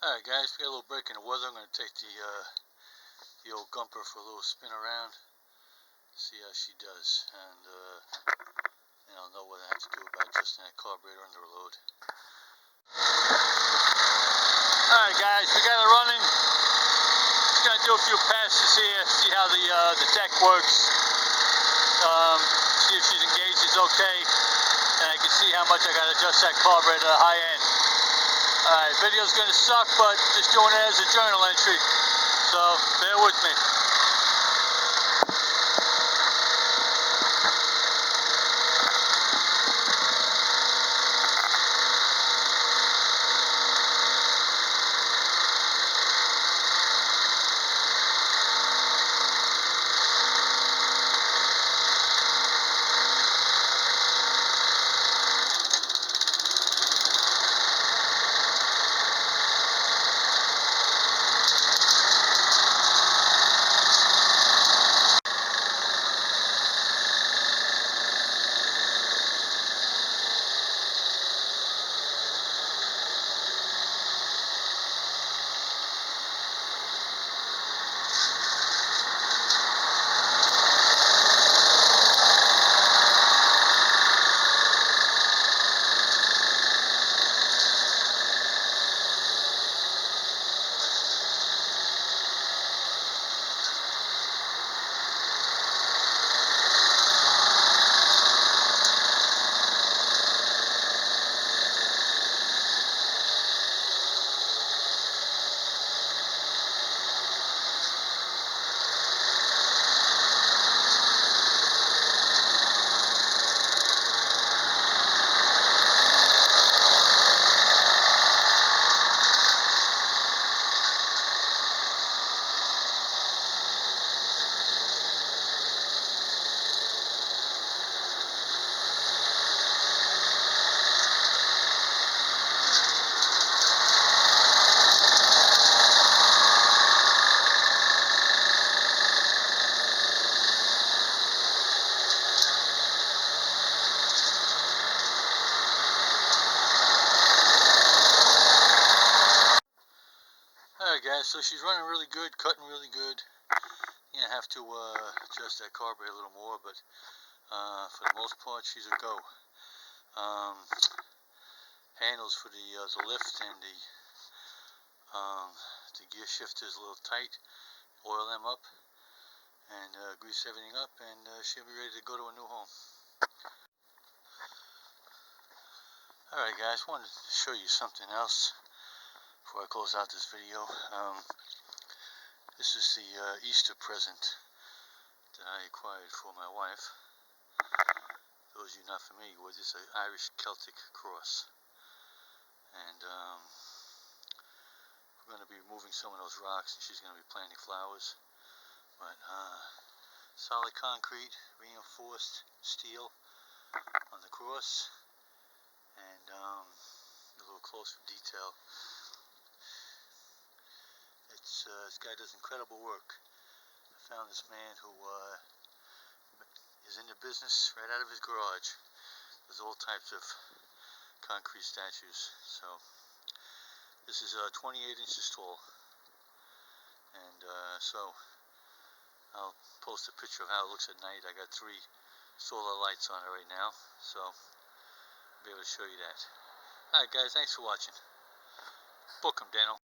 Alright guys, we got a little break in the weather. I'm going to take the old Gumper for a little spin around, see how she does, and I'll know what I have to do about adjusting that carburetor under a load. Alright guys, we got it running. Just going to do a few passes here, see how the deck works, see if she's engaged, it's okay, and I can see how much I got to adjust that carburetor to the high end. Alright, video's going to suck, but just doing it as a journal entry, so bear with me. Alright guys, so she's running really good, cutting really good. You have to adjust that carburetor a little more, but for the most part she's a go. Handles for the lift and the gear shifters a little tight. Oil them up and grease everything up, and she'll be ready to go to a new home. Alright guys, wanted to show you something else before I close out this video. This is the Easter present that I acquired for my wife. Those of you not familiar with, it's an Irish Celtic cross. And we're going to be removing some of those rocks, and she's going to be planting flowers. But solid concrete, reinforced steel on the cross, and a little closer detail. This guy does incredible work. I found this man who is in the business right out of his garage. There's all types of concrete statues. So this is 28 inches tall, and so I'll post a picture of how it looks at night. I got 3 solar lights on it right now, so I'll be able to show you that. Alright guys, thanks for watching. Book 'em, Daniel.